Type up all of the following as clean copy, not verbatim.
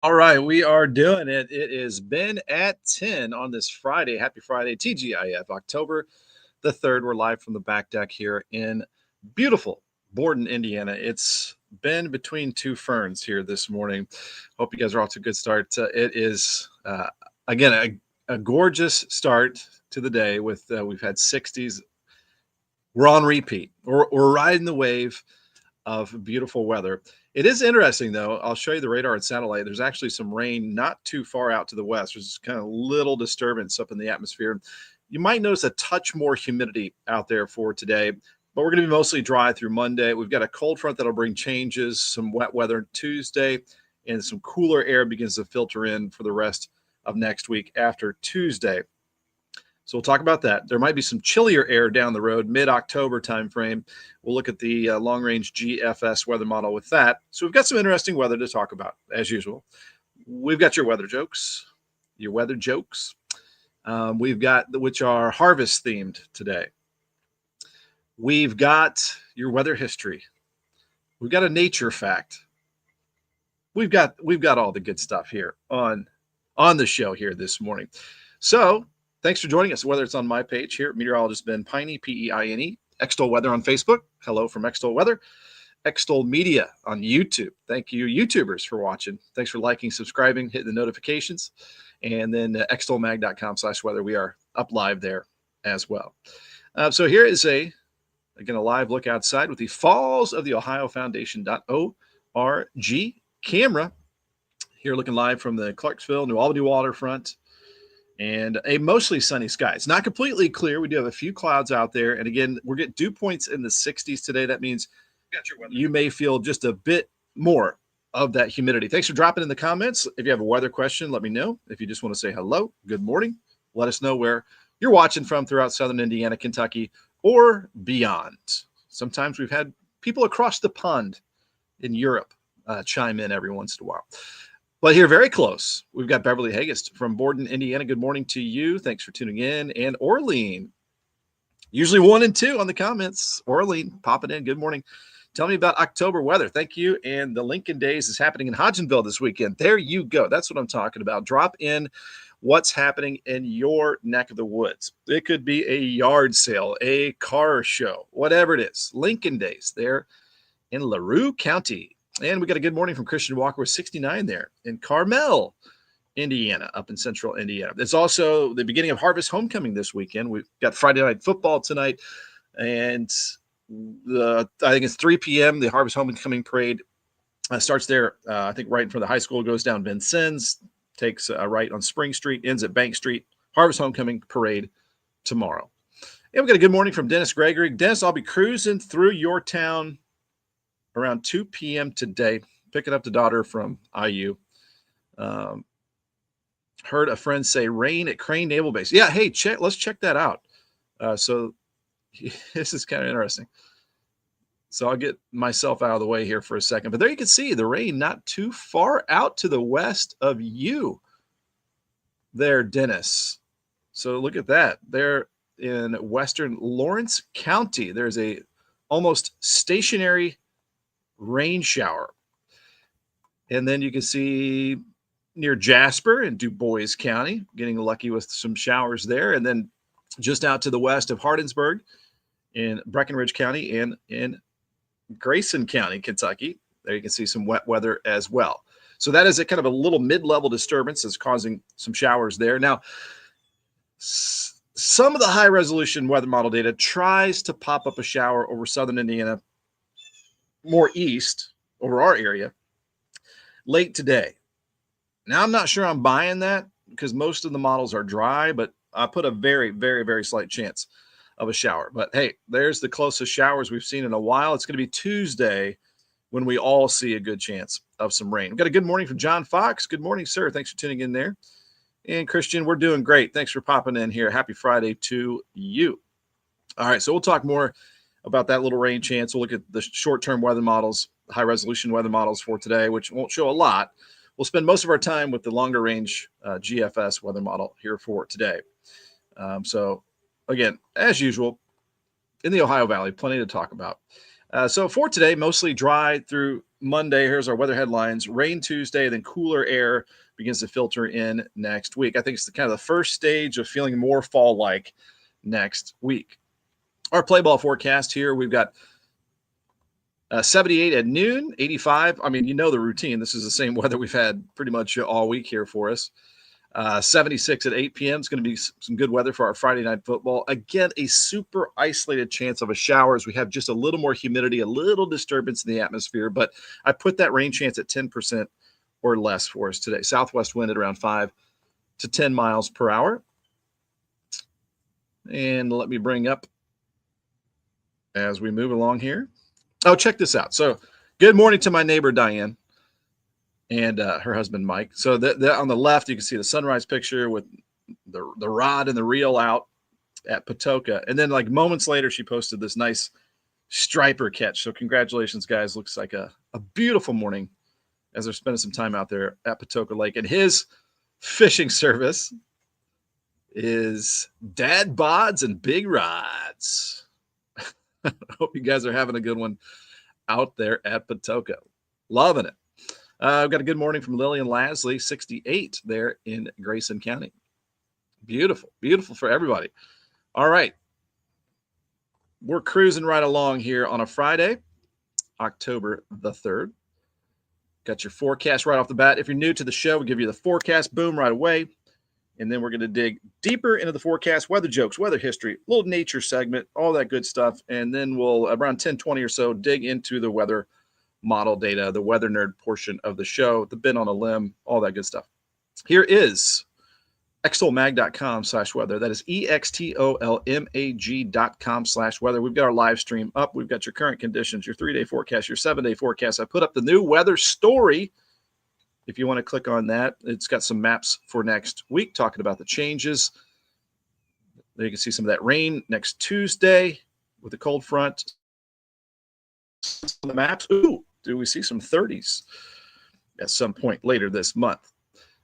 All right, we are doing it. It is Ben at 10 on this Friday. Happy Friday, TGIF, October the 3rd. We're live from the back deck here in beautiful Borden, Indiana. It's been between two ferns here this morning. Hope you guys are off to a good start. It is, again, a gorgeous start to the day with we've had 60s. We're on repeat. We're riding the wave of beautiful weather. It is interesting, though. I'll show you the radar and satellite. There's actually some rain not too far out to the west. There's kind of little disturbance up in the atmosphere. You might notice a touch more humidity out there for today, but we're going to be mostly dry through Monday. We've got a cold front that'll bring changes, some wet weather Tuesday, and some cooler air begins to filter in for the rest of next week after Tuesday. So we'll talk about that. There might be some chillier air down the road, mid-October timeframe. We'll look at the long-range GFS weather model with that. So we've got some interesting weather to talk about, as usual. We've got your weather jokes. We've got which are harvest themed today. We've got your weather history. We've got a nature fact. We've got all the good stuff here on the show here this morning. So thanks for joining us, whether it's on my page here, Meteorologist Ben Peine, Peine, Extol Weather on Facebook. Hello from Extol Weather. Extol Media on YouTube. Thank you, YouTubers, for watching. Thanks for liking, subscribing, hitting the notifications. And then extolmag.com/weather. We are up live there as well. So here is a live look outside with the Falls of the Ohio Foundation.org camera. Here looking live from the Clarksville, New Albany waterfront. And a mostly sunny sky. It's not completely clear. We do have a few clouds out there. And again, we're getting dew points in the 60s today. That means you may feel just a bit more of that humidity. Thanks for dropping in the comments. If you have a weather question, let me know. If you just want to say hello, good morning, let us know where you're watching from throughout southern Indiana, Kentucky, or beyond. Sometimes we've had people across the pond in Europe chime in every once in a while. But here, very close, we've got Beverly Hagest from Borden, Indiana. Good morning to you. Thanks for tuning in. And Orlean, usually 1 and 2 on the comments. Orlean, popping in. Good morning. Tell me about October weather. Thank you. And the Lincoln Days is happening in Hodgenville this weekend. There you go. That's what I'm talking about. Drop in what's happening in your neck of the woods. It could be a yard sale, a car show, whatever it is. Lincoln Days there in LaRue County. And we got a good morning from Christian Walker with 69 there in Carmel, Indiana, up in central Indiana. It's also the beginning of Harvest Homecoming this weekend. We've got Friday Night Football tonight, and I think it's 3 p.m. The Harvest Homecoming Parade starts there, I think right in front of the high school, goes down Vincennes, takes a right on Spring Street, ends at Bank Street. Harvest Homecoming Parade tomorrow. And we got a good morning from Dennis Gregory. Dennis, I'll be cruising through your town around 2 p.m. today, picking up the daughter from IU. Heard a friend say rain at Crane Naval Base. Yeah, hey, let's check that out. So this is kind of interesting. So I'll get myself out of the way here for a second. But there you can see the rain not too far out to the west of you there, Dennis. So look at that. There in western Lawrence County, there's a almost stationary rain shower. And then you can see near Jasper in Du Bois County, getting lucky with some showers there. And then just out to the west of Hardinsburg in Breckenridge County and in Grayson County, Kentucky, there you can see some wet weather as well. So that is a kind of a little mid-level disturbance that's causing some showers there. Now, some of the high-resolution weather model data tries to pop up a shower over southern Indiana, more east over our area late today. Now, I'm not sure I'm buying that because most of the models are dry, but I put a very, very, very slight chance of a shower. But hey, there's the closest showers we've seen in a while. It's going to be Tuesday when we all see a good chance of some rain. We've got a good morning from John Fox. Good morning, sir. Thanks for tuning in there. And Christian, we're doing great. Thanks for popping in here. Happy Friday to you. All right, so we'll talk more about that little rain chance. We'll look at the short-term weather models, high-resolution weather models for today, which won't show a lot. We'll spend most of our time with the longer-range GFS weather model here for today. So, again, as usual, in the Ohio Valley, plenty to talk about. So for today, mostly dry through Monday. Here's our weather headlines. Rain Tuesday, then cooler air begins to filter in next week. I think it's kind of the first stage of feeling more fall-like next week. Our play ball forecast here, we've got 78 at noon, 85. I mean, you know the routine. This is the same weather we've had pretty much all week here for us. 76 at 8 p.m. is going to be some good weather for our Friday night football. Again, a super isolated chance of a shower as we have just a little more humidity, a little disturbance in the atmosphere. But I put that rain chance at 10% or less for us today. Southwest wind at around 5 to 10 miles per hour. And let me bring up as we move along here. Oh, check this out. So good morning to my neighbor, Diane, and her husband, Mike. So on the left, you can see the sunrise picture with the rod and the reel out at Patoka. And then like moments later, she posted this nice striper catch. So congratulations, guys. Looks like a beautiful morning as they're spending some time out there at Patoka Lake. And his fishing service is dad bods and big rods. I hope you guys are having a good one out there at Patoka. Loving it. I've got a good morning from Lillian Lasley, 68 there in Grayson County. Beautiful, beautiful for everybody. All right. We're cruising right along here on a Friday, October the 3rd. Got your forecast right off the bat. If you're new to the show, we'll give you the forecast, boom, right away. And then we're going to dig deeper into the forecast, weather jokes, weather history, little nature segment, all that good stuff. And then we'll, around 10:20 or so, dig into the weather model data, the weather nerd portion of the show, the bit on a limb, all that good stuff. Here is extolmag.com/weather. That is extolmag.com/weather. We've got our live stream up. We've got your current conditions, your 3-day forecast, your 7-day forecast. I put up the new weather story. If you want to click on that, it's got some maps for next week talking about the changes. There you can see some of that rain next Tuesday with the cold front. On the maps, ooh, do we see some 30s at some point later this month?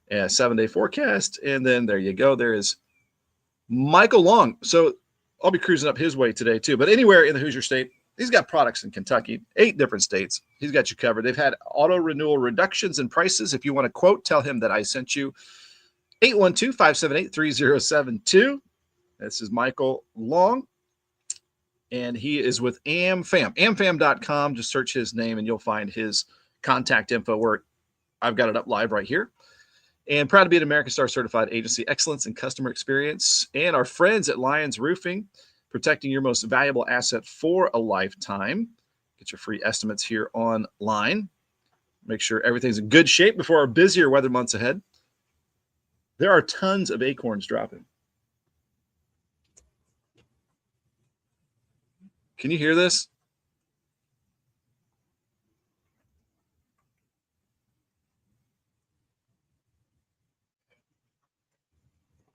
7-day forecast, and then there you go. There is Michael Long. So I'll be cruising up his way today too. But anywhere in the Hoosier State, he's got products in Kentucky, 8 different states. He's got you covered. They've had auto renewal reductions in prices. If you want to quote, tell him that I sent you. 812-578-3072. This is Michael Long, and he is with AmFam. AmFam.com. Just search his name, and you'll find his contact info where I've got it up live right here. And proud to be an American Star Certified Agency, excellence in customer experience, and our friends at Lions Roofing, protecting your most valuable asset for a lifetime. Get your free estimates here online. Make sure everything's in good shape before our busier weather months ahead. There are tons of acorns dropping. Can you hear this?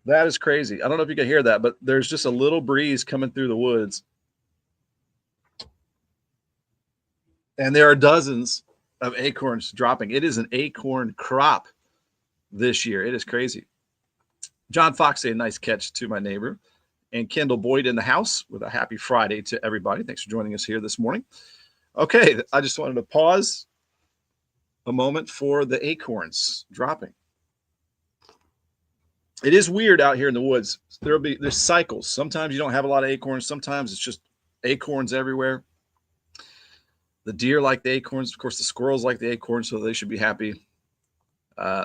That is crazy. I don't know if you can hear that, but there's just a little breeze coming through the woods. And there are dozens of acorns dropping. It is an acorn crop this year. It is crazy. John Fox, a nice catch to my neighbor. And Kendall Boyd in the house with a happy Friday to everybody. Thanks for joining us here this morning. Okay, I just wanted to pause a moment for the acorns dropping. It is weird out here in the woods. There's cycles. Sometimes you don't have a lot of acorns. Sometimes it's just acorns everywhere. The deer like the acorns. Of course, the squirrels like the acorns, so they should be happy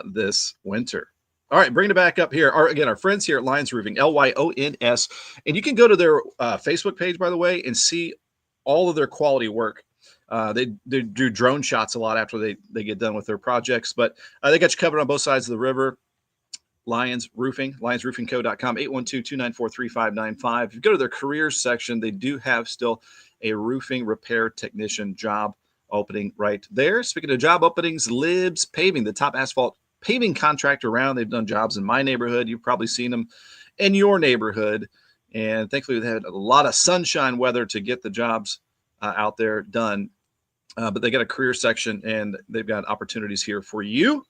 this winter. All right, bringing it back up here. Our friends here at Lions Roofing, Lyons. And you can go to their Facebook page, by the way, and see all of their quality work. They do drone shots a lot after they get done with their projects. But they got you covered on both sides of the river. Lions Roofing, lionsroofingco.com, 812-294-3595. If you go to their careers section, they do have still a roofing repair technician job opening right there. Speaking of job openings, Libs Paving, the top asphalt paving contractor around. They've done jobs in my neighborhood. You've probably seen them in your neighborhood. And thankfully, they had a lot of sunshine weather to get the jobs out there done. But they got a career section, and they've got opportunities here for you.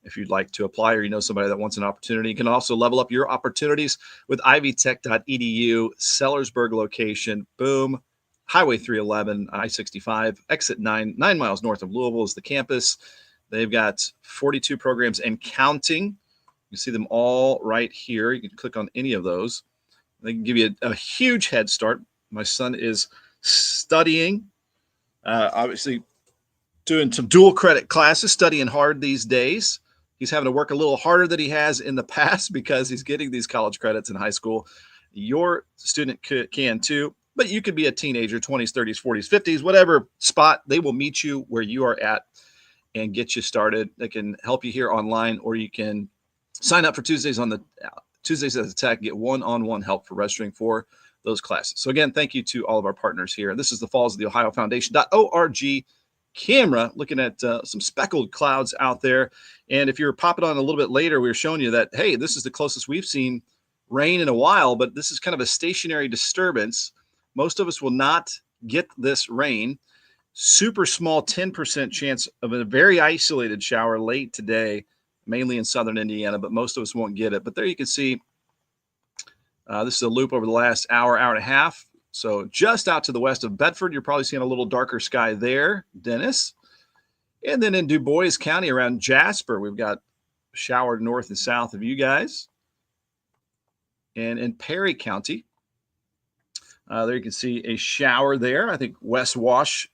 If you'd like to apply, or you know somebody that wants an opportunity, you can also level up your opportunities with ivytech.edu, Sellersburg location. Boom, Highway 311, I-65, exit 9 miles north of Louisville is the campus. They've got 42 programs and counting. You see them all right here. You can click on any of those. They can give you a huge head start. My son is studying, obviously doing some dual credit classes, studying hard these days. He's having to work a little harder than he has in the past because he's getting these college credits in high school. Your student can too, but you could be a teenager, 20s, 30s, 40s, 50s, whatever spot. They will meet you where you are at and get you started. They can help you here online, or you can sign up for Tuesdays at the Tech, get one-on-one help for registering for those classes. So again, thank you to all of our partners here. This is the Falls of the Ohio Foundation.org camera, looking at some speckled clouds out there. And if you're popping on a little bit later, we were showing you that, hey, this is the closest we've seen rain in a while, but this is kind of a stationary disturbance. Most of us will not get this rain. Super small 10% chance of a very isolated shower late today, mainly in southern Indiana, but most of us won't get it. But there you can see this is a loop over the last hour and a half. So just out to the west of Bedford, you're probably seeing a little darker sky there, Dennis. And then in Du Bois County around Jasper, we've got shower north and south of you guys. And in Perry County, there you can see a shower there. I think West Wash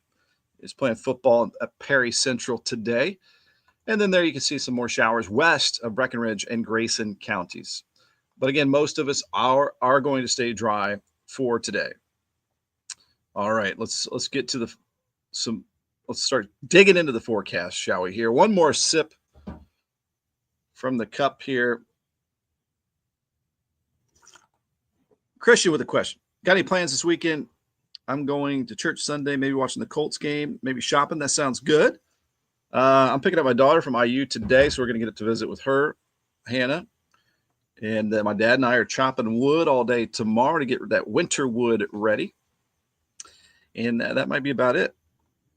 is playing football at Perry Central today. And then there you can see some more showers west of Breckenridge and Grayson counties. But again, most of us are going to stay dry for today. All right, let's get to let's start digging into the forecast, shall we? Here, one more sip from the cup here. Christian with a question. Got any plans this weekend? I'm going to church Sunday, maybe watching the Colts game, maybe shopping. That sounds good. I'm picking up my daughter from IU today, so we're going to get to visit with her, Hannah. And my dad and I are chopping wood all day tomorrow to get that winter wood ready. And that might be about it.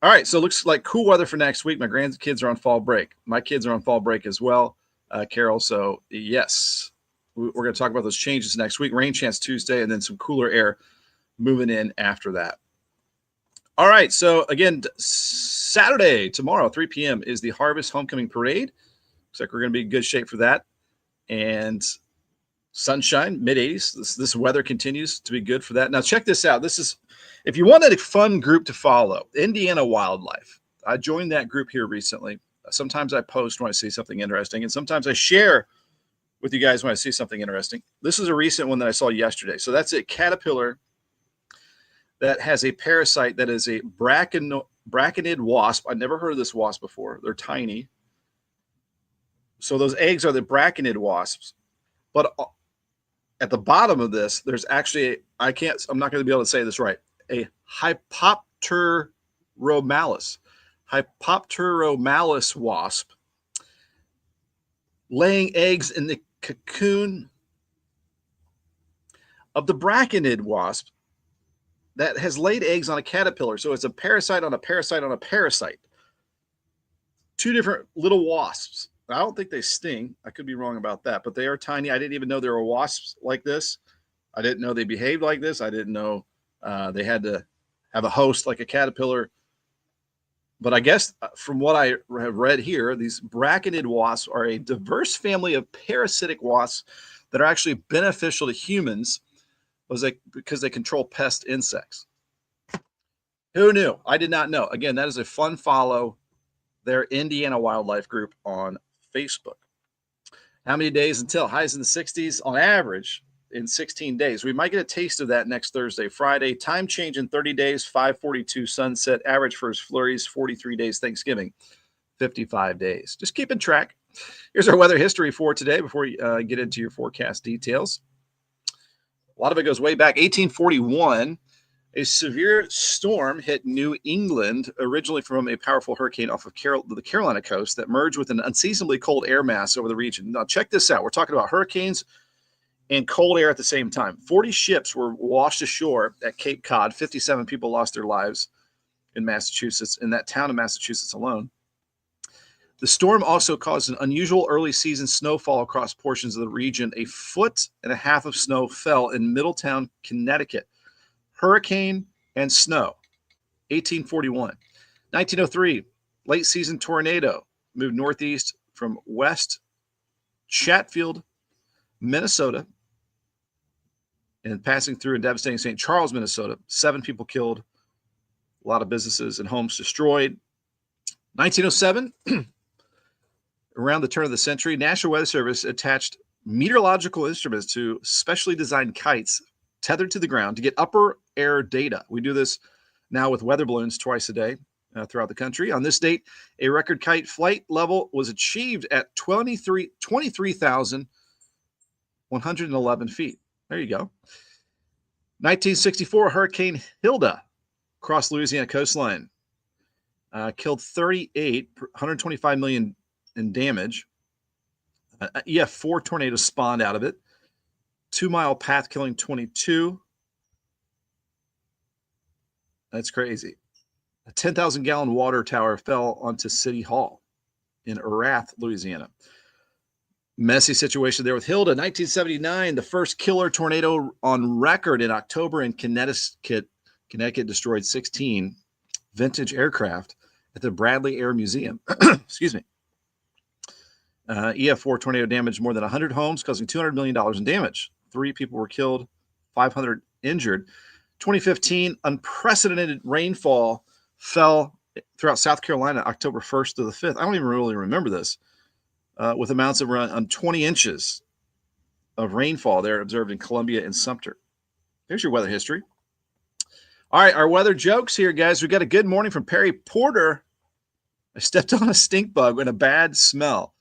All right, so it looks like cool weather for next week. My grandkids are on fall break. My kids are on fall break as well, Carol. So, yes, we're going to talk about those changes next week. Rain chance Tuesday, and then some cooler air moving in after that. All right, so again, Saturday, tomorrow, 3 p.m. is the Harvest Homecoming Parade. Looks like we're going to be in good shape for that. And sunshine, mid-80s. This weather continues to be good for that. Now, check this out. This is, if you wanted a fun group to follow, Indiana Wildlife. I joined that group here recently. Sometimes I post when I see something interesting, and sometimes I share with you guys when I see something interesting. This is a recent one that I saw yesterday. So that's a caterpillar that has a parasite that is a braconid wasp. I've never heard of this wasp before. They're tiny. So those eggs are the braconid wasps. But at the bottom of this, there's actually, I'm not going to be able to say this right, a Hypopteromalis wasp laying eggs in the cocoon of the braconid wasp that has laid eggs on a caterpillar. So it's a parasite on a parasite on a parasite. Two different little wasps. I don't think they sting. I could be wrong about that, but they are tiny. I didn't even know there were wasps like this. I didn't know they behaved like this. I didn't know they had to have a host like a caterpillar. But I guess from what I have read here, these braconid wasps are a diverse family of parasitic wasps that are actually beneficial to humans because they control pest insects. Who knew? I did not know. Again, that is a fun follow. Their Indiana Wildlife Group on Facebook. How many days until? Highs in the 60s on average in 16 days. We might get a taste of that next Thursday, Friday. Time change in 30 days, 5:42 sunset. Average first flurries, 43 days Thanksgiving, 55 days. Just keeping track. Here's our weather history for today before you get into your forecast details. A lot of it goes way back. 1841, a severe storm hit New England, originally from a powerful hurricane off of the Carolina coast that merged with an unseasonably cold air mass over the region. Now, check this out. We're talking about hurricanes and cold air at the same time. 40 ships were washed ashore at Cape Cod. 57 people lost their lives in Massachusetts, in that town of Massachusetts alone. The storm also caused an unusual early season snowfall across portions of the region. 1.5 feet of snow fell in Middletown, Connecticut. Hurricane and snow. 1841. 1903, late season tornado moved northeast from West Chatfield, Minnesota, and passing through and devastating St. Charles, Minnesota. 7 people killed, a lot of businesses and homes destroyed. 1907, around the turn of the century, National Weather Service attached meteorological instruments to specially designed kites tethered to the ground to get upper air data. We do this now with weather balloons twice a day throughout the country. On this date, a record kite flight level was achieved at 23,111 feet. There you go. 1964, Hurricane Hilda crossed Louisiana coastline, killed 38, 125 million in damage. EF4 tornadoes spawned out of it. 2-mile path killing 22. That's crazy. A 10,000-gallon water tower fell onto City Hall in Erath, Louisiana. Messy situation there with Hilda. 1979, the first killer tornado on record in October in Connecticut. Connecticut destroyed 16 vintage aircraft at the Bradley Air Museum. Excuse me. EF4 tornado damaged more than 100 homes, causing $200 million in damage. 3 people were killed, 500 injured. 2015, unprecedented rainfall fell throughout South Carolina October 1st to the 5th. I don't even really remember this, with amounts of around 20 inches of rainfall there observed in Columbia and Sumter. There's your weather history. All right, our weather jokes here, guys. We got a good morning from Perry Porter. I stepped on a stink bug and a bad smell.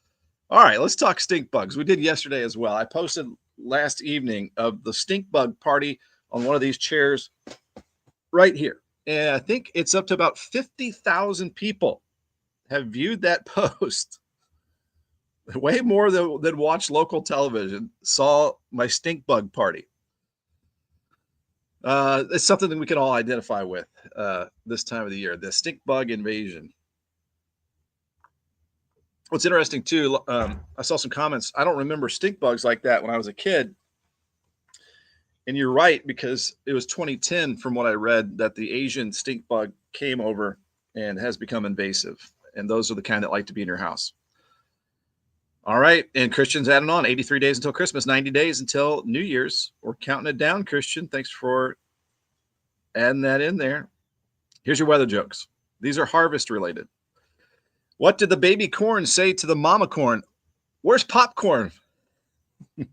All right, let's talk stink bugs. We did yesterday as well. I posted last evening of the stink bug party on one of these chairs right here. And I think it's up to about 50,000 people have viewed that post. Way more than watched local television saw my stink bug party. It's something that we can all identify with this time of the year, the stink bug invasion. What's interesting, too, I saw some comments. I don't remember stink bugs like that when I was a kid. And you're right, because it was 2010, from what I read, that the Asian stink bug came over and has become invasive. And those are the kind that like to be in your house. All right. And Christian's adding on 83 days until Christmas, 90 days until New Year's. We're counting it down, Christian. Thanks for adding that in there. Here's your weather jokes. These are harvest related. What did the baby corn say to the mama corn? Where's popcorn?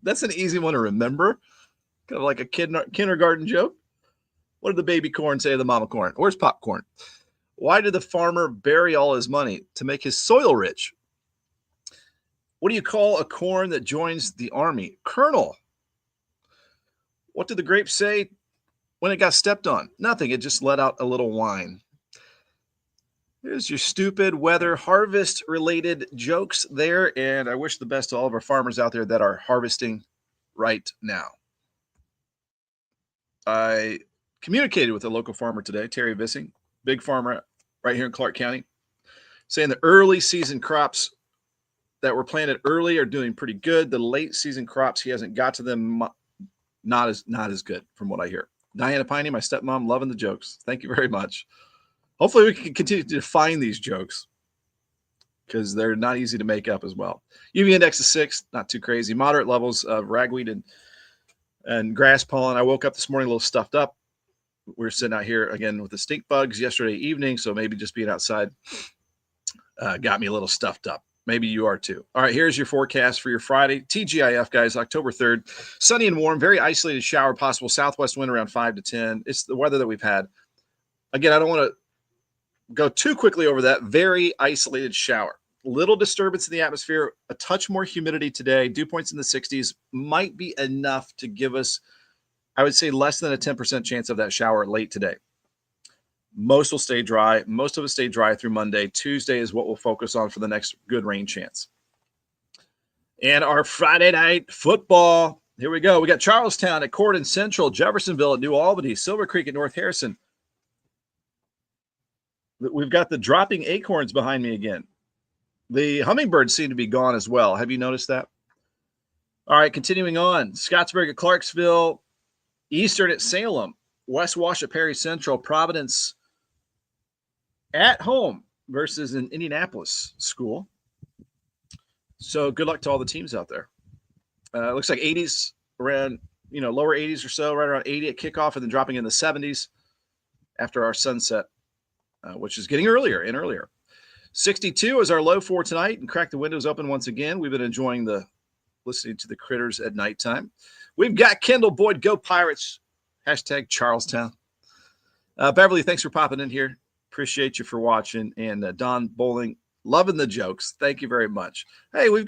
That's an easy one to remember. Kind of like a kindergarten joke. What did the baby corn say to the mama corn? Where's popcorn? Why did the farmer bury all his money? To make his soil rich. What do you call a corn that joins the army? Colonel. What did the grape say when it got stepped on? Nothing. It just let out a little wine. Here's your stupid weather harvest related jokes there. And I wish the best to all of our farmers out there that are harvesting right now. I communicated with a local farmer today, Terry Vissing, big farmer right here in Clark County, saying the early season crops that were planted early are doing pretty good. The late season crops, he hasn't got to them, not as good from what I hear. Diana Peine, my stepmom, loving the jokes. Thank you very much. Hopefully we can continue to find these jokes because they're not easy to make up as well. UV index is 6, not too crazy. Moderate levels of ragweed and grass pollen. I woke up this morning a little stuffed up. We're sitting out here again with the stink bugs yesterday evening, so maybe just being outside got me a little stuffed up. Maybe you are too. All right, here's your forecast for your Friday. TGIF, guys, October 3rd. Sunny and warm, very isolated shower possible. Southwest wind around 5 to 10. It's the weather that we've had. Again, I don't want to go too quickly over that. Very isolated shower. Little disturbance in the atmosphere, a touch more humidity today. Dew points in the 60s might be enough to give us, I would say, less than a 10% chance of that shower late today. Most will stay dry. Most of us stay dry through Monday. Tuesday is what we'll focus on for the next good rain chance. And our Friday night football. Here we go. We got Charlestown at Corydon Central, Jeffersonville at New Albany, Silver Creek at North Harrison. We've got the dropping acorns behind me again. The hummingbirds seem to be gone as well. Have you noticed that? All right, continuing on. Scottsburg at Clarksville, Eastern at Salem. West Wash at Perry Central, Providence at home versus an Indianapolis school. So good luck to all the teams out there. It looks like 80s, around, lower 80s or so, right around 80 at kickoff, and then dropping in the 70s after our sunset, which is getting earlier and earlier. 62 is our low for tonight, and crack the windows open once again. We've been enjoying listening to the critters at nighttime. We've got Kendall Boyd, go Pirates, hashtag Charlestown. Beverly, thanks for popping in here. Appreciate you for watching. And Don Bowling, loving the jokes. Thank you very much. Hey, we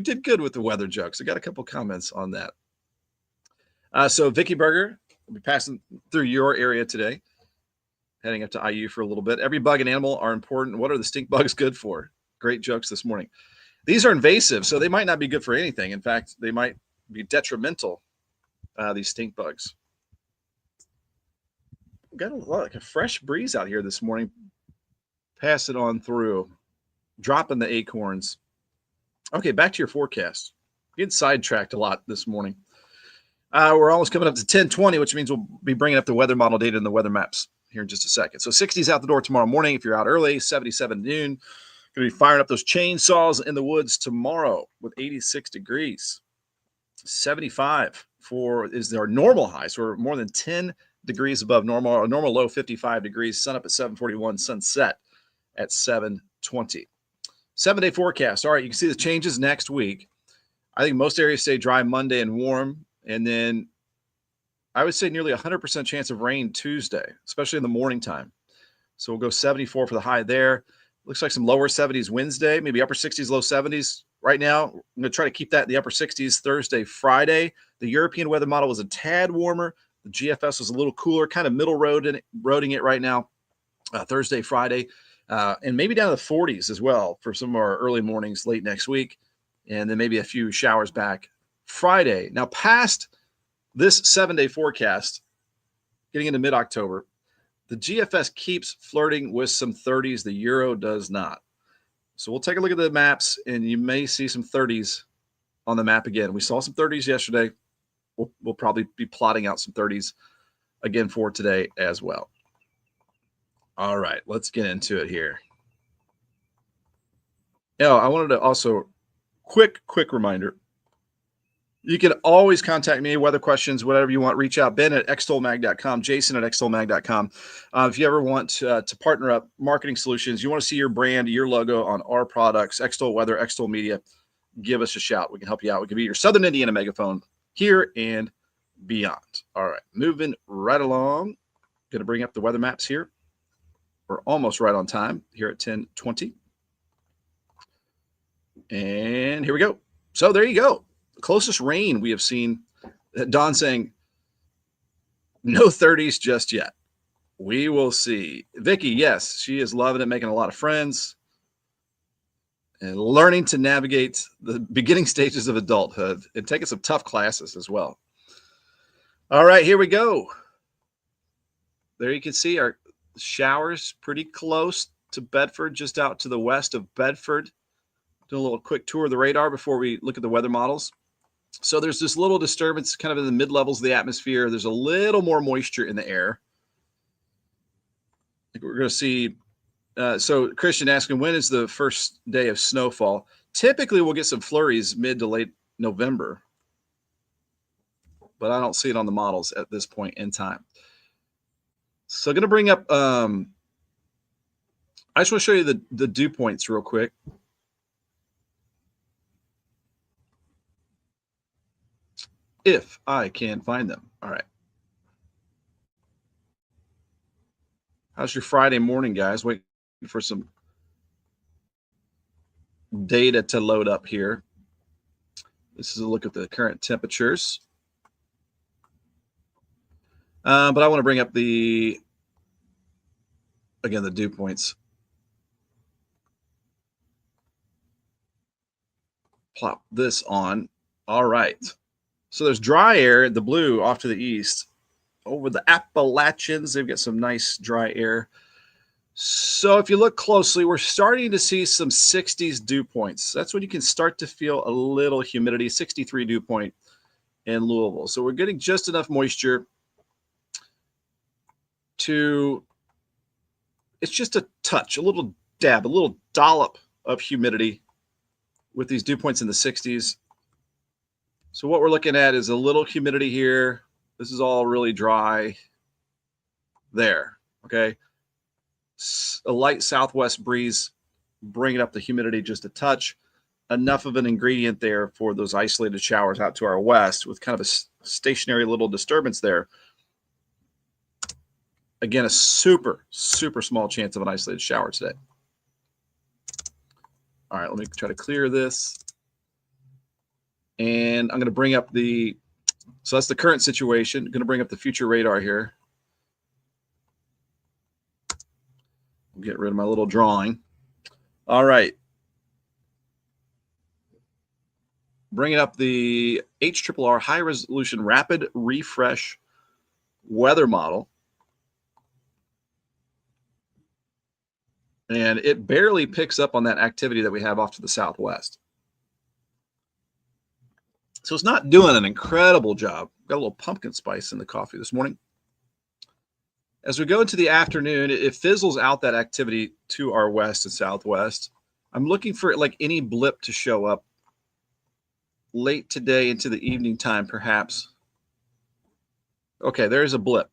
did good with the weather jokes. I got a couple comments on that. So Vicky Berger will be passing through your area today, heading up to IU for a little bit. Every bug and animal are important. What are the stink bugs good for? Great jokes this morning. These are invasive, so they might not be good for anything. In fact, they might be detrimental, these stink bugs. Got like a fresh breeze out here this morning. Pass it on through, dropping the acorns. Okay, back to your forecast. Getting sidetracked a lot this morning. We're almost coming up to 10:20, which means we'll be bringing up the weather model data and the weather maps here in just a second. So 60s out the door tomorrow morning if you're out early, 77 noon. Going to be firing up those chainsaws in the woods tomorrow with 86 degrees. 75 is our normal high, so we're more than 10 degrees above normal. Our normal low 55 degrees. Sun up at 7:41. Sunset at 7:20. 7-day forecast. All right, you can see the changes next week. I think most areas stay dry Monday and warm, and then I would say nearly 100% chance of rain Tuesday, especially in the morning time. So we'll go 74 for the high there. Looks like some lower 70s Wednesday, maybe upper 60s, low 70s. Right now, I'm going to try to keep that in the upper 60s Thursday, Friday. The European weather model was a tad warmer. The GFS was a little cooler, kind of middle roading it right now, Thursday, Friday, and maybe down to the 40s as well for some of our early mornings late next week, and then maybe a few showers back Friday. Now, past this 7-day forecast, getting into mid-October, the GFS keeps flirting with some 30s. The Euro does not. So we'll take a look at the maps, and you may see some 30s on the map again. We saw some 30s yesterday. We'll probably be plotting out some 30s again for today as well. All right, let's get into it here. I wanted to also, quick reminder. You can always contact me, weather questions, whatever you want. Reach out, Ben at extolmag.com, Jason at extolmag.com. If you ever want to partner up marketing solutions, you want to see your brand, your logo on our products, Extol Weather, Extol Media, give us a shout. We can help you out. We can be your Southern Indiana megaphone here and beyond. All right, moving right along. Going to bring up the weather maps here. We're almost right on time here at 10:20. And here we go. So there you go. The closest rain we have seen. Don saying no 30s just yet. We will see. Vicky, yes, she is loving it, making a lot of friends and learning to navigate the beginning stages of adulthood and taking some tough classes as well. All right, here we go. There you can see our showers pretty close to Bedford, just out to the west of Bedford. Do a little quick tour of the radar before we look at the weather models. So there's this little disturbance kind of in the mid-levels of the atmosphere. There's a little more moisture in the air. I think we're going to see. So Christian asking, when is the first day of snowfall? Typically, we'll get some flurries mid to late November, but I don't see it on the models at this point in time. So I'm going to bring up, I just want to show you the dew points real quick. If I can find them. All right. How's your Friday morning, guys? Waiting for some data to load up here. This is a look at the current temperatures. But I want to bring up the dew points. Plop this on. All right. So there's dry air, the blue off to the east. Over the Appalachians, they've got some nice dry air. So if you look closely, we're starting to see some 60s dew points. That's when you can start to feel a little humidity, 63 dew point in Louisville. So we're getting just enough moisture to, it's just a touch, a little dab, a little dollop of humidity with these dew points in the 60s. So what we're looking at is a little humidity here. This is all really dry there, okay? A light southwest breeze bringing up the humidity just a touch. Enough of an ingredient there for those isolated showers out to our west with kind of a stationary little disturbance there. Again, a super, super small chance of an isolated shower today. All right, let me try to clear this. And I'm going to bring up so that's the current situation. I'm going to bring up the future radar here. Get rid of my little drawing. All right. Bringing up the HRRR High Resolution Rapid Refresh Weather Model. And it barely picks up on that activity that we have off to the southwest. So it's not doing an incredible job. Got a little pumpkin spice in the coffee this morning. As we go into the afternoon, it fizzles out that activity to our west and southwest. I'm looking for like any blip to show up late today into the evening time, perhaps. Okay, there's a blip.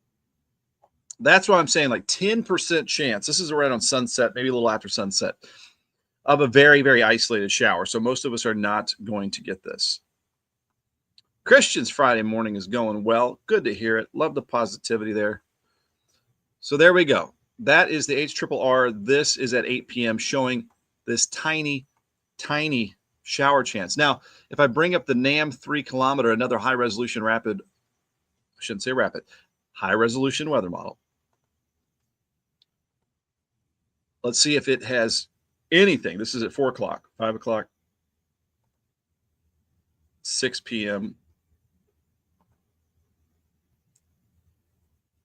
That's why I'm saying like 10% chance. This is right on sunset, maybe a little after sunset, of a very, very isolated shower. So most of us are not going to get this. Christian's Friday morning is going well. Good to hear it. Love the positivity there. So there we go. That is the HRRR. This is at 8 p.m. showing this tiny, tiny shower chance. Now, if I bring up the NAM 3 kilometer, another high resolution rapid, I shouldn't say rapid, high resolution weather model. Let's see if it has anything. This is at 4 o'clock, 5 o'clock, 6 p.m.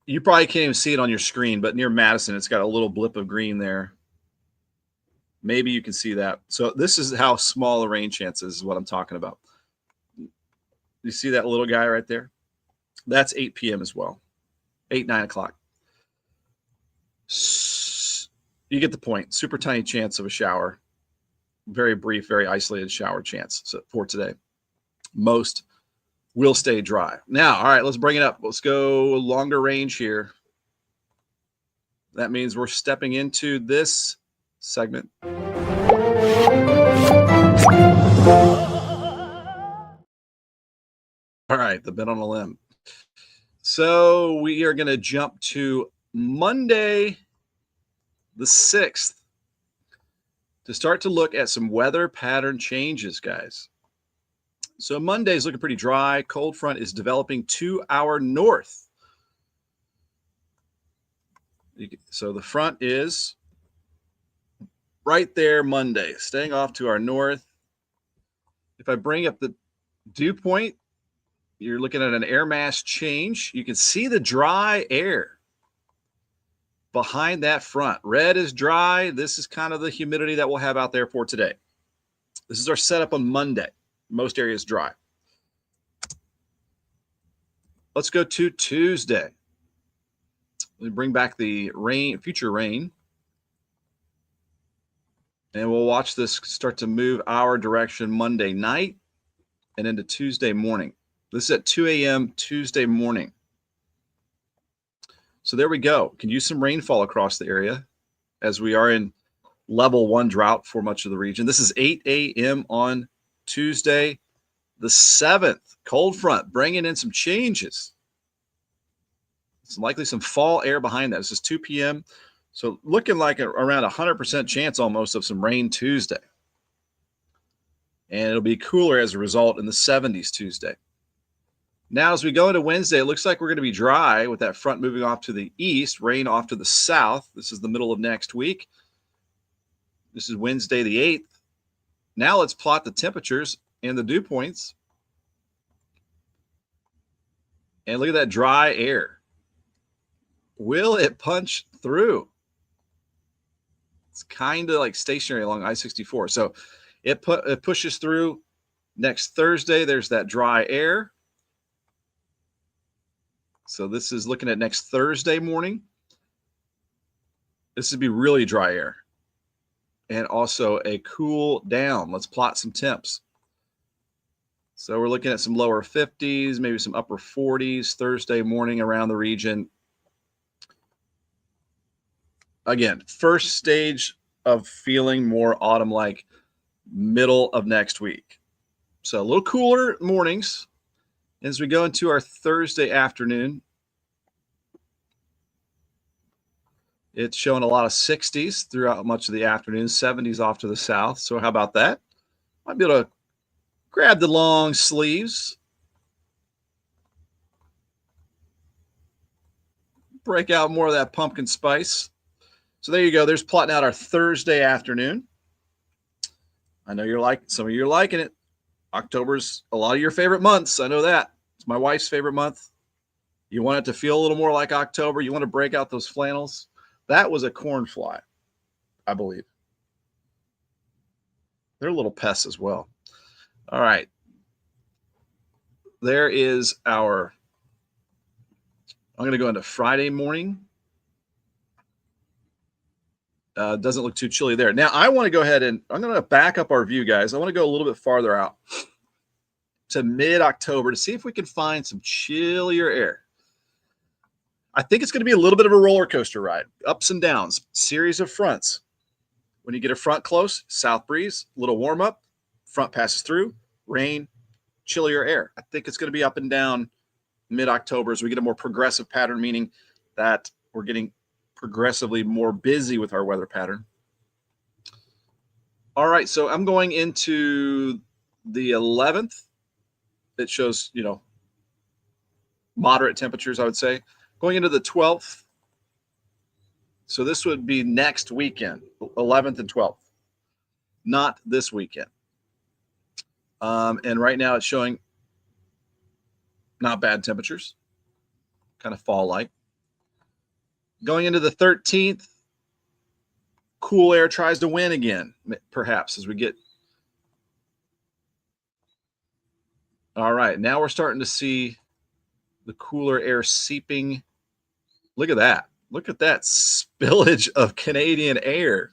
You probably can't even see it on your screen, but near Madison, it's got a little blip of green there. Maybe you can see that. So this is how small the rain chance is what I'm talking about. You see that little guy right there? That's 8 p.m. as well. 8, 9 o'clock. You get the point. Super tiny chance of a shower. Very brief, very isolated shower chance for today. Most will stay dry. Now, all right, let's bring it up. Let's go longer range here. That means we're stepping into this segment. All right, the bet on a limb. So we are going to jump to Monday, the 6th, to start to look at some weather pattern changes, guys. So Monday is looking pretty dry. Cold front is developing to our north. So the front is right there Monday, staying off to our north. If I bring up the dew point, you're looking at an air mass change. You can see the dry air behind that front. Red is dry. This is kind of the humidity that we'll have out there for today. This is our setup on Monday. Most areas dry. Let's go to Tuesday. We bring back the rain, future rain. And we'll watch this start to move our direction Monday night and into Tuesday morning. This is at 2 a.m. Tuesday morning. So there we go. Can use some rainfall across the area as we are in level 1 drought for much of the region. This is 8 a.m. on Tuesday, the 7th. Cold front bringing in some changes. It's likely some fall air behind that. This is 2 p.m. So looking like around 100% chance almost of some rain Tuesday. And it'll be cooler as a result in the 70s Tuesday. Now, as we go into Wednesday, it looks like we're going to be dry with that front moving off to the east, rain off to the south. This is the middle of next week. This is Wednesday the 8th. Now let's plot the temperatures and the dew points. And look at that dry air. Will it punch through? It's kind of like stationary along I-64. So it pushes through next Thursday. There's that dry air. So this is looking at next Thursday morning. This would be really dry air. And also a cool down. Let's plot some temps. So we're looking at some lower 50s, maybe some upper 40s Thursday morning around the region. Again, first stage of feeling more autumn-like middle of next week. So a little cooler mornings. As we go into our Thursday afternoon, it's showing a lot of 60s throughout much of the afternoon, 70s off to the south. So how about that? Might be able to grab the long sleeves, break out more of that pumpkin spice. So there you go. There's plotting out our Thursday afternoon. I know some of you are liking it. October's a lot of your favorite months. I know that. It's my wife's favorite month. You want it to feel a little more like October. You want to break out those flannels. That was a cornfly, I believe. They're little pests as well. All right. There is I'm going to go into Friday morning. Doesn't look too chilly there. Now, I want to go ahead and I'm going to back up our view, guys. I want to go a little bit farther out to mid-October to see if we can find some chillier air. I think it's going to be a little bit of a roller coaster ride, ups and downs, series of fronts. When you get a front close, south breeze, little warm up, front passes through, rain, chillier air. I think it's going to be up and down mid-October as we get a more progressive pattern, meaning that we're getting progressively more busy with our weather pattern. All right, so I'm going into the 11th. It shows, moderate temperatures, I would say. Going into the 12th. So this would be next weekend, 11th and 12th, not this weekend. And right now it's showing not bad temperatures, kind of fall-like. Going into the 13th, cool air tries to win again, perhaps, as we get. All right, now we're starting to see the cooler air seeping. Look at that. Look at that spillage of Canadian air.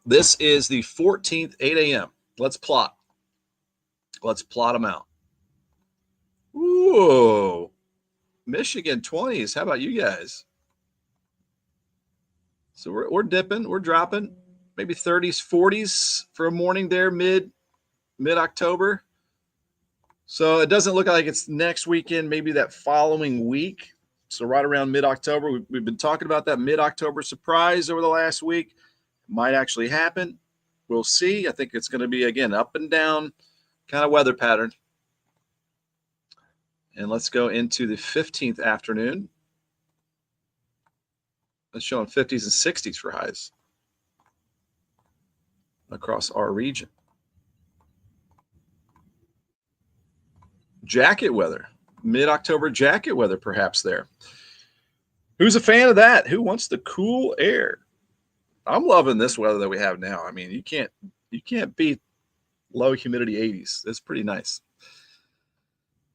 This is the 14th, 8 a.m. Let's plot. Let's plot them out. Ooh, Michigan 20s. How about you guys? So we're dipping, we're dropping, maybe 30s, 40s for a morning there, mid-October. So it doesn't look like it's next weekend, maybe that following week. So right around mid-October, we've been talking about that mid-October surprise over the last week. Might actually happen. We'll see. I think it's going to be, again, up and down kind of weather pattern. And let's go into the 15th afternoon. It's showing 50s and 60s for highs across our region. Jacket weather, mid-October jacket weather perhaps there. Who's a fan of that? Who wants the cool air? I'm loving this weather that we have now. I mean, you can't beat low humidity 80s. That's pretty nice.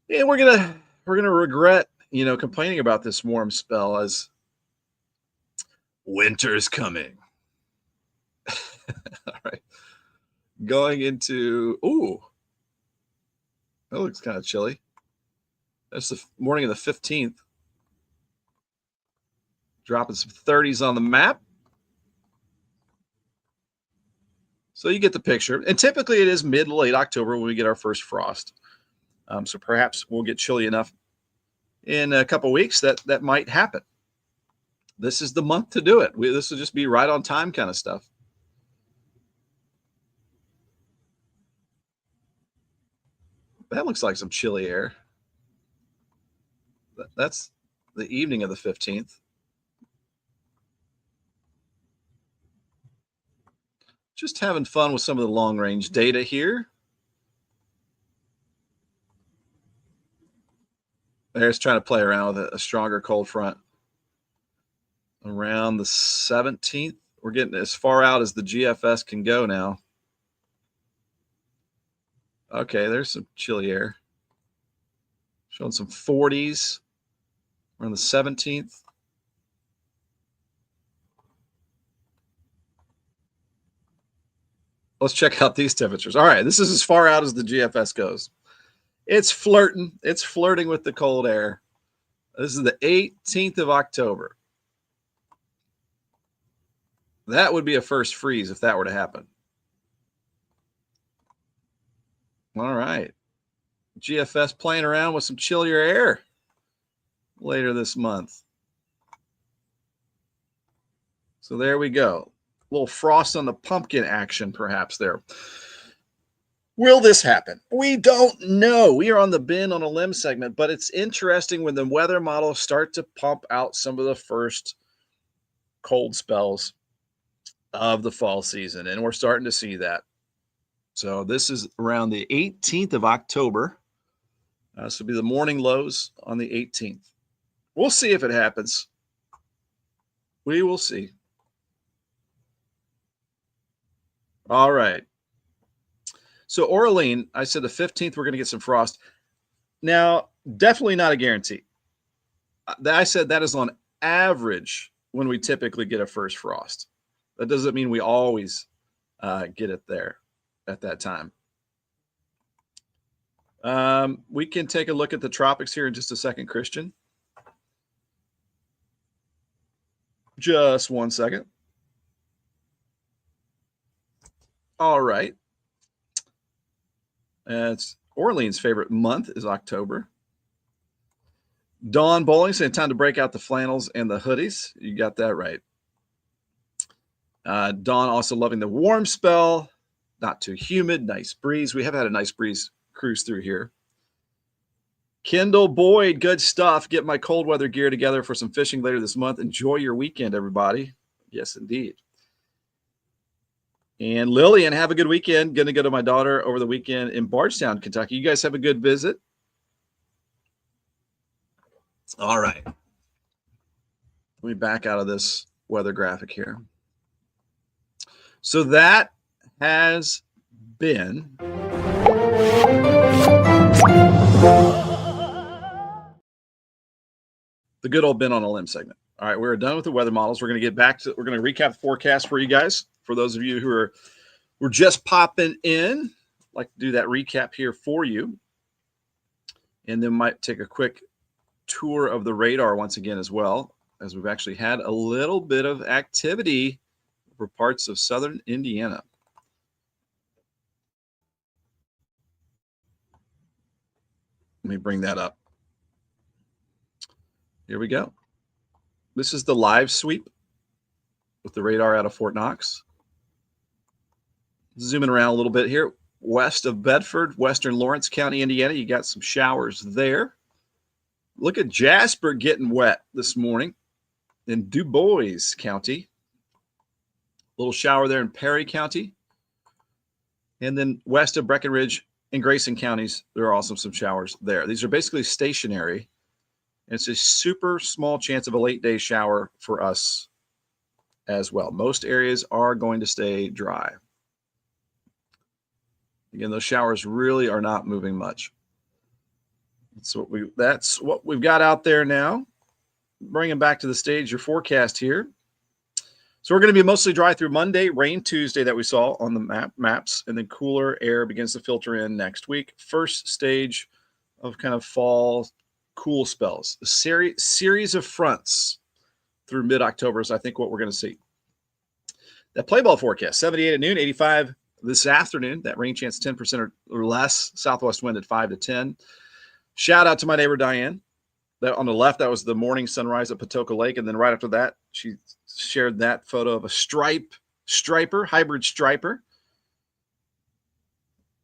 And we're gonna regret, complaining about this warm spell as winter's coming. All right. Going into, that looks kind of chilly. That's the morning of the 15th. Dropping some 30s on the map. So you get the picture. And typically it is mid to late October when we get our first frost. So perhaps we'll get chilly enough in a couple weeks that might happen. This is the month to do it. This will just be right on time kind of stuff. That looks like some chilly air. That's the evening of the 15th. Just having fun with some of the long range data here. There's trying to play around with a stronger cold front. Around the 17th, we're getting as far out as the GFS can go now. Okay, there's some chilly air. Showing some 40s. We're on the 17th. Let's check out these temperatures. All right, this is as far out as the GFS goes. It's flirting. It's flirting with the cold air. This is the 18th of October. That would be a first freeze if that were to happen. All right. GFS playing around with some chillier air later this month. So there we go. A little frost on the pumpkin action perhaps there. Will this happen? We don't know. We are on the bin on a limb segment, but it's interesting when the weather models start to pump out some of the first cold spells of the fall season, and we're starting to see that. So this is around the 18th of October. This will be the morning lows on the 18th. We'll see if it happens. We will see. All right. So Orleans, I said the 15th, we're going to get some frost. Now, definitely not a guarantee. I said that is on average when we typically get a first frost. That doesn't mean we always get it there at that time. We can take a look at the tropics here in just a second, Christian. Just 1 second. All right. It's Orleans' favorite month is October. Dawn Bowling saying time to break out the flannels and the hoodies. You got that right. Dawn also loving the warm spell. Not too humid. Nice breeze. We have had a nice breeze cruise through here. Kendall Boyd, good stuff. Get my cold weather gear together for some fishing later this month. Enjoy your weekend, everybody. Yes, indeed. And Lillian, have a good weekend. Going to go to my daughter over the weekend in Bardstown, Kentucky. You guys have a good visit. All right. Let me back out of this weather graphic here. So that has been the good old Ben on a limb segment. All right, we're done with the weather models. We're going to get back to, we're going to recap the forecast for you guys. For those of you who are just popping in, I'd like to do that recap here for you. And then might take a quick tour of the radar once again as well, as we've actually had a little bit of activity for parts of southern Indiana. Let me bring that up. Here we go. This is the live sweep with the radar out of Fort Knox. Zooming around a little bit here. West of Bedford, western Lawrence County, Indiana. You got some showers there. Look at Jasper getting wet this morning in Du Bois County. Little shower there in Perry County. And then west of Breckenridge and Grayson counties, there are also some showers there. These are basically stationary. And it's a super small chance of a late day shower for us as well. Most areas are going to stay dry. Again, those showers really are not moving much. That's what we've got out there now. Bringing back to the stage your forecast here. So we're going to be mostly dry through Monday, rain Tuesday that we saw on the maps, and then cooler air begins to filter in next week. First stage of kind of fall cool spells. A series of fronts through mid-October is, I think, what we're going to see. That play ball forecast, 78 at noon, 85 this afternoon. That rain chance 10% or less. Southwest wind at 5 to 10. Shout out to my neighbor Diane. That on the left, that was the morning sunrise at Patoka Lake. And then right after that, she shared that photo of a hybrid striper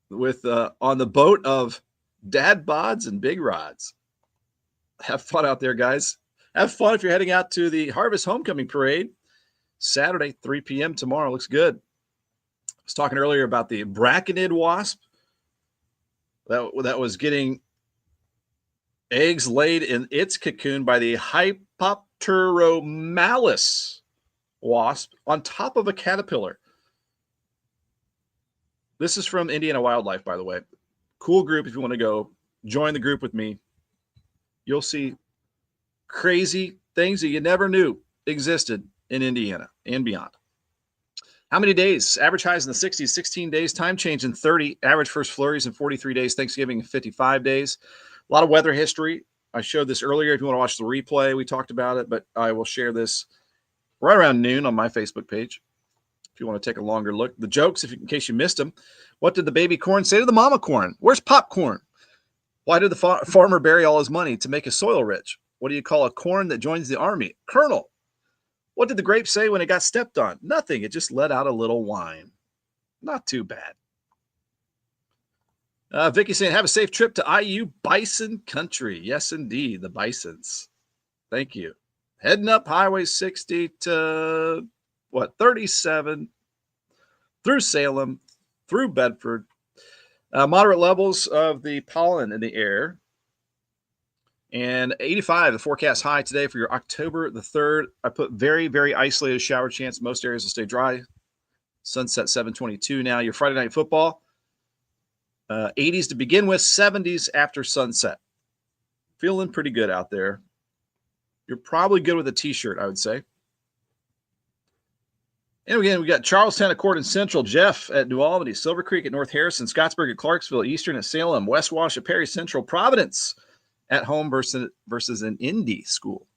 with on the boat of dad bods and big rods. Have fun out there, guys. Have fun if you're heading out to the Harvest Homecoming Parade. Saturday, 3 p.m. tomorrow. Looks good. I was talking earlier about the bracconid wasp that was getting eggs laid in its cocoon by the Hypopteromalus wasp on top of a caterpillar. This is from Indiana Wildlife, by the way. Cool group if you want to go. Join the group with me. You'll see crazy things that you never knew existed in Indiana and beyond. How many days? Average highs in the 60s, 16 days. Time change in 30. Average first flurries in 43 days. Thanksgiving in 55 days. A lot of weather history. I showed this earlier. If you want to watch the replay, we talked about it, but I will share this right around noon on my Facebook page if you want to take a longer look. The jokes, in case you missed them. What did the baby corn say to the mama corn? Where's popcorn? Why did the farmer bury all his money? To make his soil rich. What do you call a corn that joins the army? Colonel. What did the grape say when it got stepped on? Nothing. It just let out a little whine. Not too bad. Vicky saying, have a safe trip to IU Bison Country. Yes, indeed. The Bisons. Thank you. Heading up Highway 60 to, 37 through Salem, through Bedford. Moderate levels of the pollen in the air. And 85, the forecast high today for your October the 3rd. I put very, very isolated shower chance. Most areas will stay dry. Sunset 7:22 now. Your Friday night football. 80s to begin with, 70s after sunset. Feeling pretty good out there. You're probably good with a t-shirt, I would say. And again, we got Charlestown at Corydon Central, Jeff at New Albany, Silver Creek at North Harrison, Scottsburg at Clarksville, Eastern at Salem, West Wash at Perry Central, Providence at home versus an Indy school.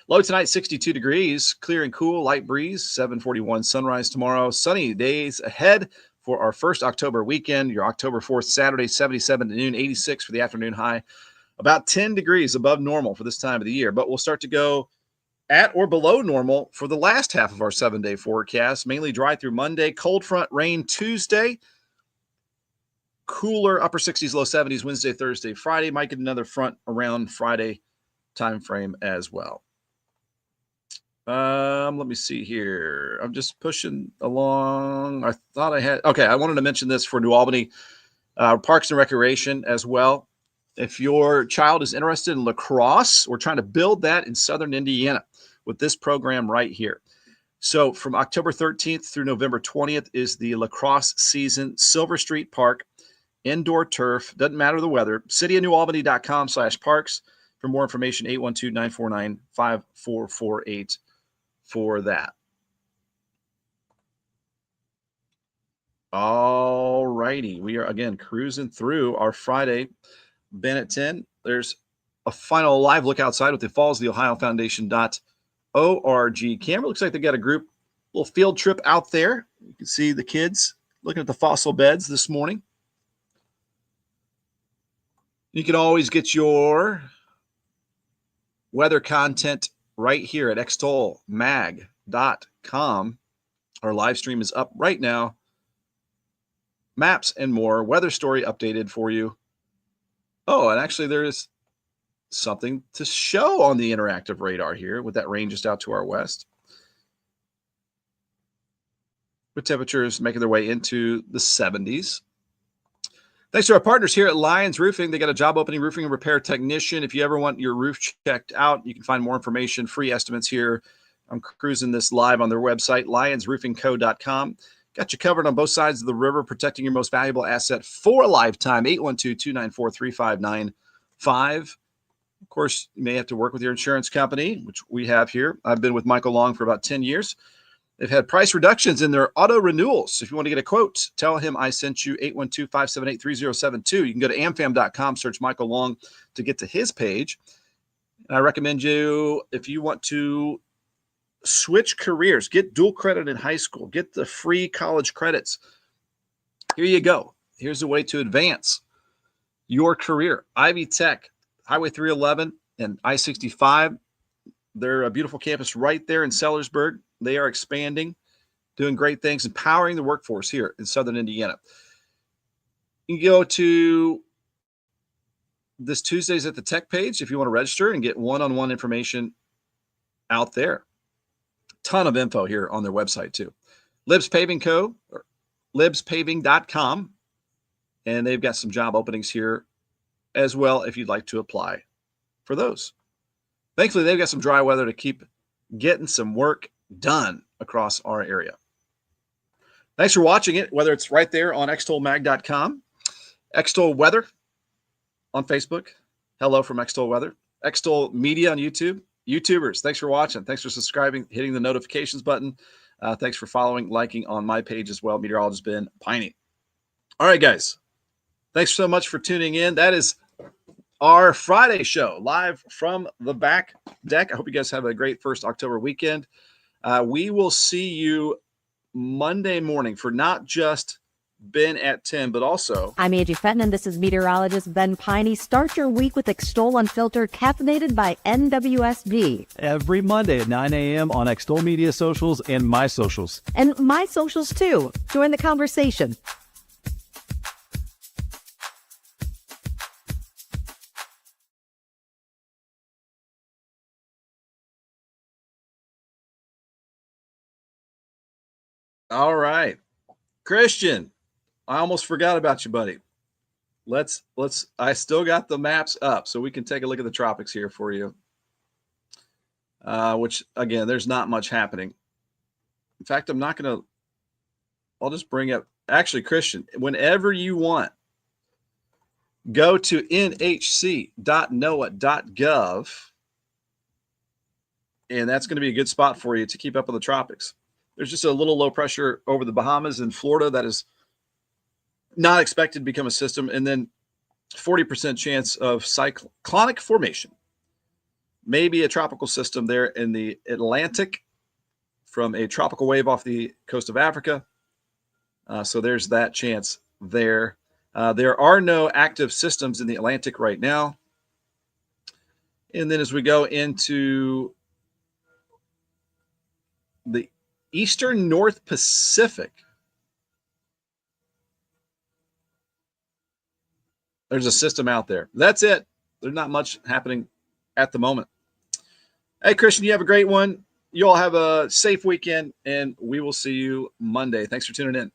Low tonight, 62 degrees, clear and cool, light breeze, 7:41 sunrise tomorrow. Sunny days ahead for our first October weekend. Your October 4th, Saturday, 77 to noon, 86 for the afternoon high. About 10 degrees above normal for this time of the year, but we'll start to go at or below normal for the last half of our 7-day forecast. Mainly dry through Monday, cold front rain Tuesday. Cooler upper 60s, low 70s Wednesday, Thursday, Friday. Might get another front around Friday time frame as well. Let me see here. I'm just pushing along. I thought I had. Okay, I wanted to mention this for New Albany Parks and Recreation as well. If your child is interested in lacrosse, we're trying to build that in Southern Indiana with this program right here. So from October 13th through November 20th is the lacrosse season. Silver Street Park. Indoor turf, doesn't matter the weather. cityofnewalbany.com/parks. For more information, 812-949-5448 for that. All righty. We are, again, cruising through our Friday. Ben at 10. There's a final live look outside with the Falls, the Ohio Foundation.org camera. Looks like they got a group, little field trip out there. You can see the kids looking at the fossil beds this morning. You can always get your weather content right here at extolmag.com. Our live stream is up right now. Maps and more. Weather story updated for you. Oh, and actually there is something to show on the interactive radar here with that rain just out to our west. With temperatures making their way into the 70s. Thanks to our partners here at Lyons Roofing. They got a job opening, roofing and repair technician. If you ever want your roof checked out, you can find more information, free estimates here. I'm cruising this live on their website, lionsroofingco.com. Got you covered on both sides of the river, protecting your most valuable asset for a lifetime. 812-294-3595. Of course, you may have to work with your insurance company, which we have here. I've been with Michael Long for about 10 years. They've had price reductions in their auto renewals. If you want to get a quote, tell him I sent you. 812-578-3072. You can go to amfam.com, search Michael Long to get to his page. And I recommend you, if you want to switch careers, get dual credit in high school, get the free college credits. Here you go. Here's a way to advance your career. Ivy Tech, Highway 311 and I-65. They're a beautiful campus right there in Sellersburg. They are expanding, doing great things, empowering the workforce here in Southern Indiana. You can go to this Tuesday's at the Tech page if you want to register and get one-on-one information out there. Ton of info here on their website too. Libs Paving Co. or libspaving.com. And they've got some job openings here as well if you'd like to apply for those. Thankfully, they've got some dry weather to keep getting some work done across our area. Thanks for watching it, whether it's right there on extolmag.com, Extol Weather on Facebook. Hello from Extol Weather. Extol Media on YouTube. YouTubers, thanks for watching. Thanks for subscribing, hitting the notifications button. Thanks for following, liking on my page as well, Meteorologist Ben Peine. All right, guys. Thanks so much for tuning in. That is our Friday show live from the back deck. I hope you guys have a great first October weekend. We will see you Monday morning for not just Ben at 10, but also... I'm Angie Fenton, and this is meteorologist Ben Peine. Start your week with Extol Unfiltered, caffeinated by NWSB. Every Monday at 9 a.m. on Extol Media Socials and my socials. And my socials, too. Join the conversation. All right. Christian, I almost forgot about you, buddy. I still got the maps up so we can take a look at the tropics here for you. Which, again, there's not much happening. In fact, I'll just bring up, actually, Christian, whenever you want, go to nhc.noaa.gov, and that's going to be a good spot for you to keep up with the tropics. There's just a little low pressure over the Bahamas and Florida that is not expected to become a system, and then 40% chance of cyclonic formation. Maybe a tropical system there in the Atlantic from a tropical wave off the coast of Africa. So there's that chance there. There are no active systems in the Atlantic right now. And then as we go into the Eastern North Pacific, there's a system out there. That's it. There's not much happening at the moment. Hey, Christian, you have a great one. You all have a safe weekend, and we will see you Monday. Thanks for tuning in.